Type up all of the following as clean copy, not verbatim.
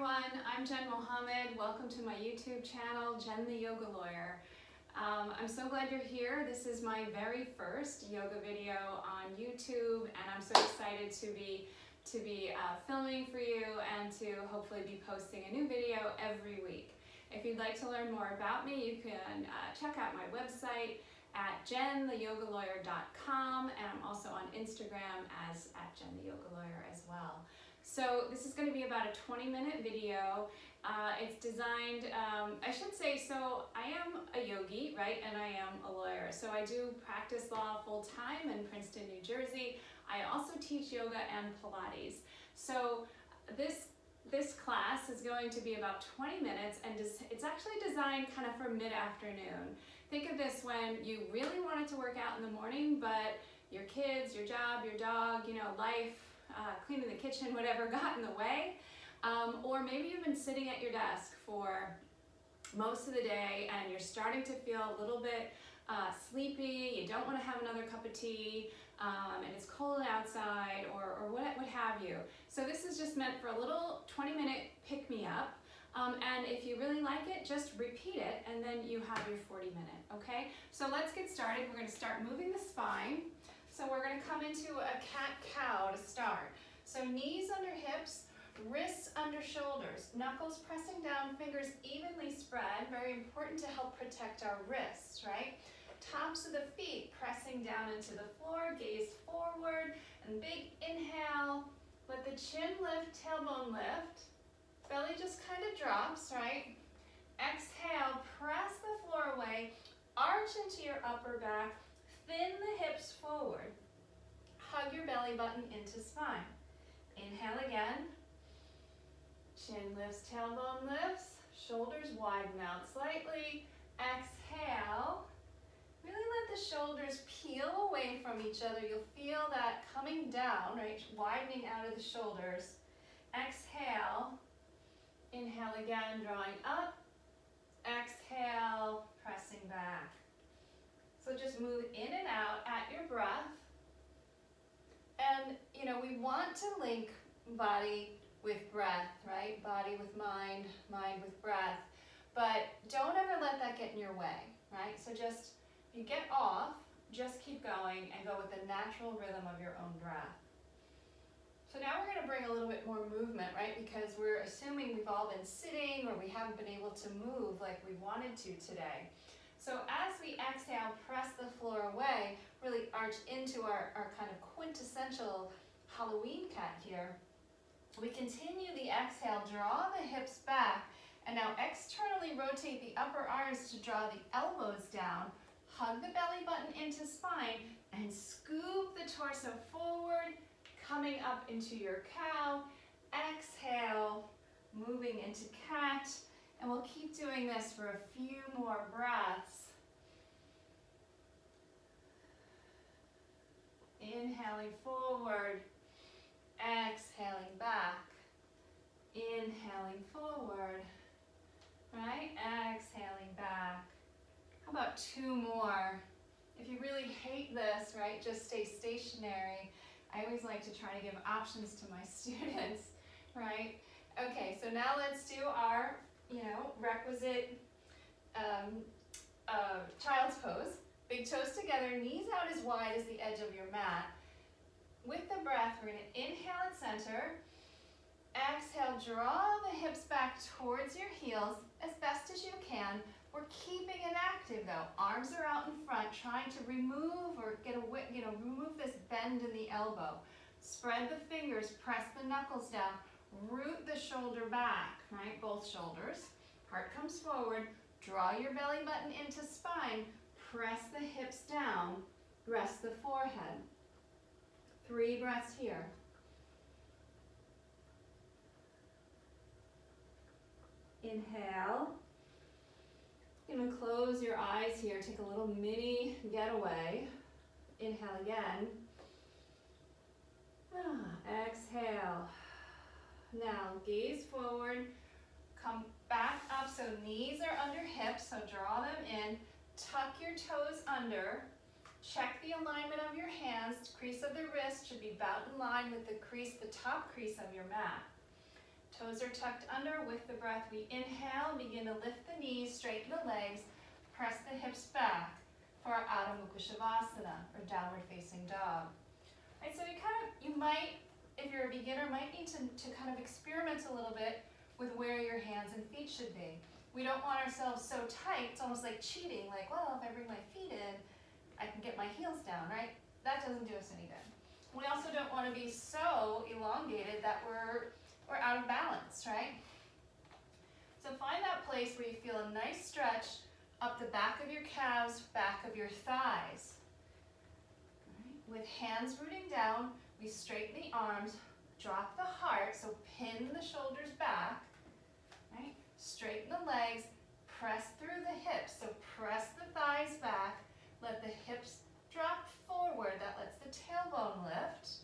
everyone, I'm Jen Mohammed. Welcome to my YouTube channel, Jen the Yoga Lawyer. I'm so glad you're here. This is my very first yoga video on YouTube, and I'm so excited to be filming for you and to hopefully be posting a new video every week. If you'd like to learn more about me, you can check out my website at jentheyogalawyer.com, and I'm also on Instagram as @jentheyogalawyer as well. So this is going to be about a 20-minute video. It's designed, I should say, so I am a yogi, right, and I am a lawyer. So I do practice law full-time in Princeton, New Jersey. I also teach yoga and Pilates. So this class is going to be about 20 minutes, and it's actually designed kind of for mid-afternoon. Think of this when you really wanted to work out in the morning, but your kids, your job, your dog, life, cleaning the kitchen, whatever got in the way. Or maybe you've been sitting at your desk for most of the day and you're starting to feel a little bit sleepy, you don't want to have another cup of tea, and it's cold outside, or what have you. So this is just meant for a little 20-minute pick-me-up. And if you really like it, just repeat it, and then you have your 40-minute, okay? So let's get started. We're going to start moving the spine. So we're going to come into a cat-cow to start. So knees under hips, wrists under shoulders, knuckles pressing down, fingers evenly spread. Very important to help protect our wrists, right? Tops of the feet pressing down into the floor, gaze forward, and big inhale. Let the chin lift, tailbone lift. Belly just kind of drops, right? Exhale, press the floor away, arch into your upper back, thin the hips forward. Hug your belly button into spine. Inhale again. Chin lifts, tailbone lifts, shoulders widen out slightly. Exhale. Really let the shoulders peel away from each other. You'll feel that coming down, right? Widening out of the shoulders. Exhale. Inhale again, drawing up. Exhale, pressing back. So just move in and out at your breath. And, we want to link body with breath, right? Body with mind, mind with breath. But don't ever let that get in your way, right? So just, if you get off, just keep going and go with the natural rhythm of your own breath. So now we're going to bring a little bit more movement, right? Because we're assuming we've all been sitting or we haven't been able to move like we wanted to today. So as we exhale, press the floor away, really arch into our kind of quintessential Halloween cat here. We continue the exhale, draw the hips back, and now externally rotate the upper arms to draw the elbows down, hug the belly button into spine, and scoop the torso forward, coming up into your cow. Exhale, moving into cat, and we'll keep doing this for a few more breaths. Inhaling forward, exhaling back, inhaling forward, right? Exhaling back. How about two more? If you really hate this, right, just stay stationary. I always like to try to give options to my students, right? Okay, so now let's do our, requisite child's pose. Big toes together, knees out as wide as the edge of your mat. With the breath, we're going to inhale at center. Exhale, draw the hips back towards your heels as best as you can. We're keeping it active though. Arms are out in front, trying to remove or remove this bend in the elbow. Spread the fingers, press the knuckles down, root the shoulder back, right? Both shoulders. Heart comes forward. Draw your belly button into spine. Press the hips down, rest the forehead. 3 breaths here. Inhale. You're going to close your eyes here, take a little mini getaway. Inhale again. Exhale. Now gaze forward, come back up, so knees are under hips, so draw them in. Tuck your toes under. Check the alignment of your hands. Crease of the wrist should be about in line with the top crease of your mat. Toes are tucked under. With the breath, we inhale, begin to lift the knees, straighten the legs, press the hips back for our Adho Mukha Shavasana, or downward facing dog. Right, so you might, if you're a beginner, might need to kind of experiment a little bit with where your hands and feet should be. We don't want ourselves so tight, it's almost like cheating, like, well, if I bring my feet in, I can get my heels down, right? That doesn't do us any good. We also don't want to be so elongated that we're out of balance, right? So find that place where you feel a nice stretch up the back of your calves, back of your thighs. Right. With hands rooting down, we straighten the arms, drop the heart, so pin the shoulders back, right? Straighten the legs, press through the hips, so press the thighs back, let the hips drop forward, that lets the tailbone lift,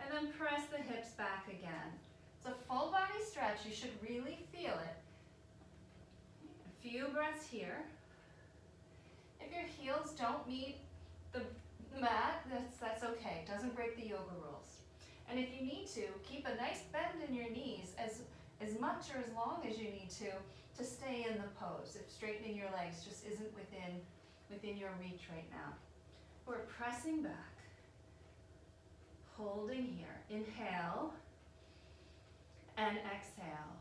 and then press the hips back again. It's a full body stretch, you should really feel it. A few breaths here. If your heels don't meet the mat, that's okay, it doesn't break the yoga rules. And if you need to, keep a nice bend in your knees as much or as long as you need to stay in the pose, if straightening your legs just isn't within your reach right now. We're pressing back, holding here. Inhale and exhale.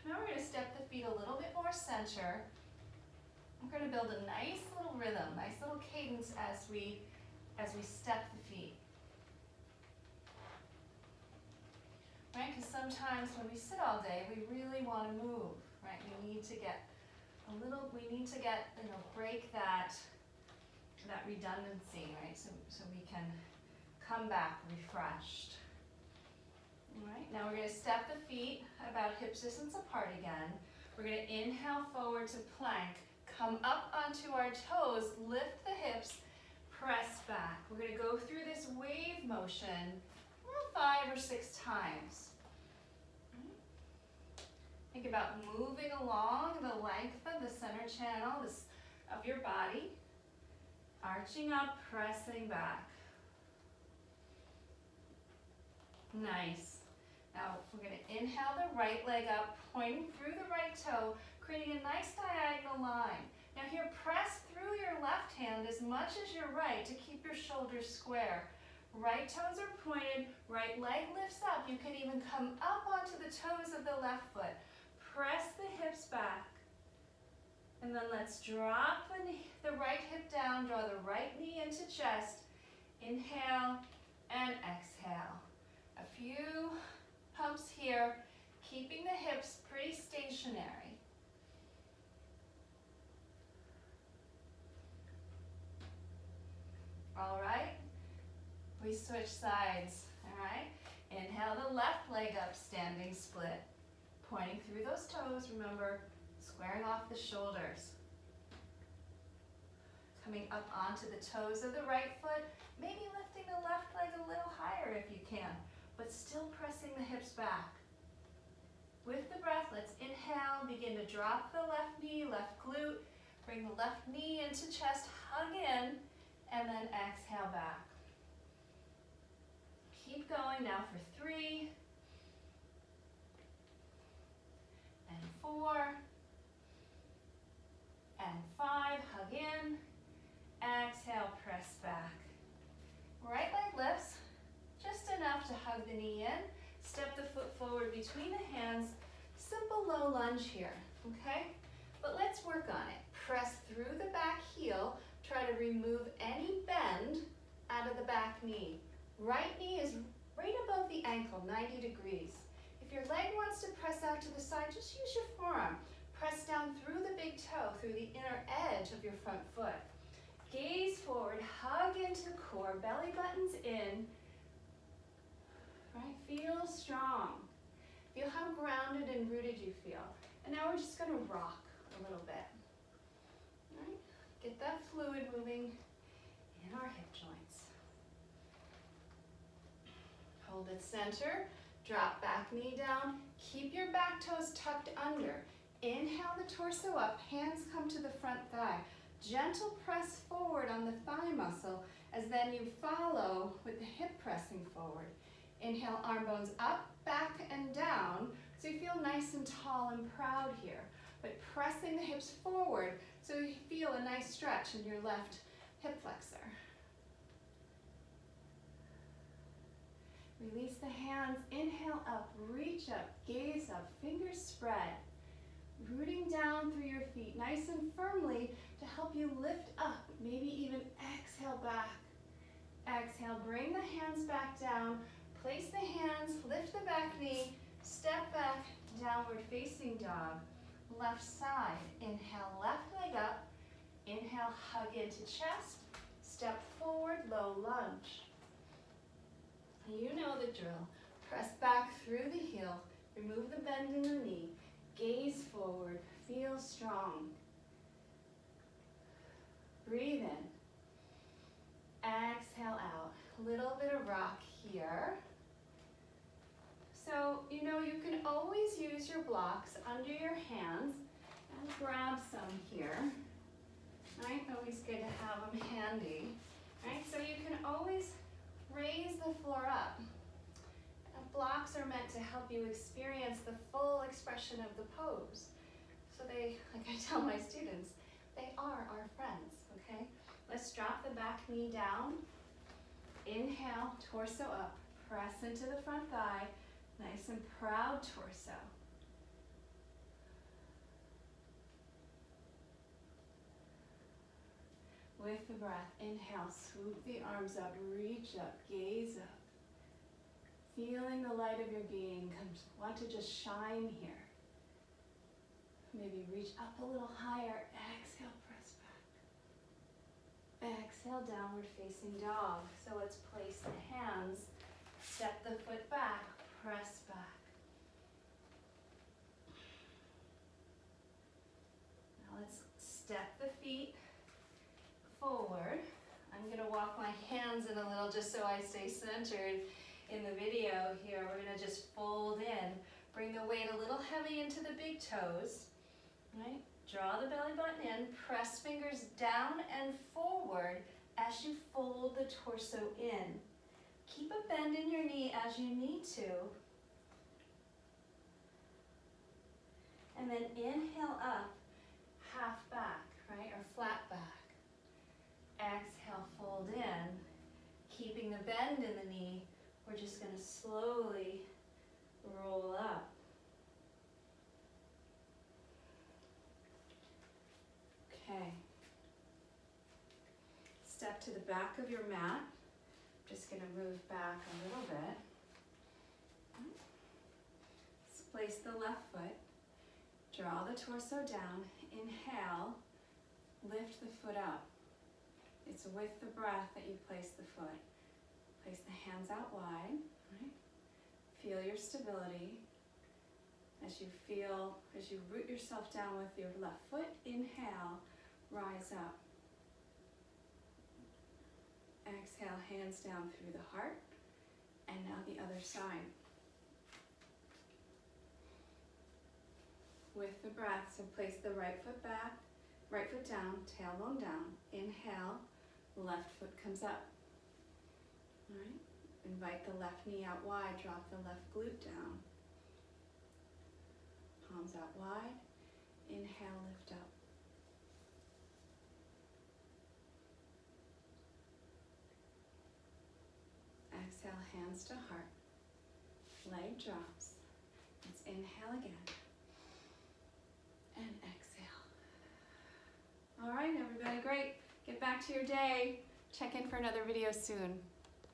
Now we're going to step the feet a little bit more center. We're going to build a nice little rhythm, nice little cadence as we step the feet. Right? Because sometimes when we sit all day, we really want to move, right? We need to break that redundancy, right? So we can come back refreshed. All right, now we're going to step the feet about hip distance apart again. We're going to inhale forward to plank, come up onto our toes, lift the hips, press back. We're going to go through this wave motion 5 or 6 times. Think about moving along the length of the center channel of your body, arching up, pressing back. Nice. Now we're going to inhale the right leg up, pointing through the right toe, creating a nice diagonal line. Now here, press through your left hand as much as your right to keep your shoulders square. Right toes are pointed, right leg lifts up. You can even come up onto the toes of the left foot. Press the hips back. And then let's drop the right hip down, draw the right knee into chest. Inhale and exhale. A few pumps here, keeping the hips pretty stationary. All right, we switch sides, all right? Inhale the left leg up, standing split. Pointing through those toes, remember, squaring off the shoulders. Coming up onto the toes of the right foot, maybe lifting the left leg a little higher if you can, but still pressing the hips back. With the breath, let's inhale, begin to drop the left knee, left glute, bring the left knee into chest, hug in, and then exhale back. Keep going now for 3, and 4, and 5, hug in, exhale, press back. Right leg lifts, just enough to hug the knee in, step the foot forward between the hands, simple low lunge here, okay? But let's work on it. Press through the back heel, try to remove any bend out of the back knee. Right knee is right above the ankle, 90 degrees. If your leg wants to press out to the side, just use your forearm. Press down through the big toe, through the inner edge of your front foot. Gaze forward, hug into the core, belly buttons in. Right, feel strong. Feel how grounded and rooted you feel. And now we're just going to rock a little bit. Right? Get that fluid moving in our hip joints. Hold it center, drop back knee down, keep your back toes tucked under. Inhale the torso up, hands come to the front thigh. Gentle press forward on the thigh muscle as then you follow with the hip pressing forward. Inhale, arm bones up, back and down. So you feel nice and tall and proud here, but pressing the hips forward so you feel a nice stretch in your left hip flexor. Release the hands, inhale up, reach up, gaze up, fingers spread. Rooting down through your feet nice and firmly to help you lift up, maybe even exhale back. Exhale, bring the hands back down, place the hands, lift the back knee, step back, downward facing dog. Left side, inhale, left leg up, inhale, hug into chest, step forward, low lunge. You know the drill. Press back through the heel, remove the bend in the knee, gaze forward, feel strong. Breathe in. Exhale out. Little bit of rock here. So, you know, you can always use your blocks under your hands and grab some here. Right? Always good to have them handy. Right? So you can always raise the floor up. Blocks are meant to help you experience the full expression of the pose. So they, like I tell my students, they are our friends, okay? Let's drop the back knee down. Inhale, torso up. Press into the front thigh. Nice and proud torso. With the breath, inhale, swoop the arms up, reach up, gaze up. Feeling the light of your being, want to just shine here. Maybe reach up a little higher, exhale, press back. Exhale, downward facing dog. So let's place the hands, step the foot back, press back. Now let's step the feet forward. I'm gonna walk my hands in a little just so I stay centered. In the video here, we're gonna just fold in. Bring the weight a little heavy into the big toes, right? Draw the belly button in, press fingers down and forward as you fold the torso in. Keep a bend in your knee as you need to. And then inhale up, half back, right, or flat back. Exhale, fold in. Keeping the bend in the knee, we're just going to slowly roll up. Okay. Step to the back of your mat. Just going to move back a little bit. Let's place the left foot. Draw the torso down. Inhale. Lift the foot up. It's with the breath that you place the foot. Place the hands out wide, right? Feel your stability. As you root yourself down with your left foot, inhale, rise up. Exhale, hands down through the heart. And now the other side. With the breath, so place the right foot back, right foot down, tailbone down. Inhale, left foot comes up. All right. Invite the left knee out wide, drop the left glute down. Palms out wide. Inhale, lift up. Exhale, hands to heart. Leg drops. Let's inhale again. And exhale. All right, everybody, great. Get back to your day. Check in for another video soon.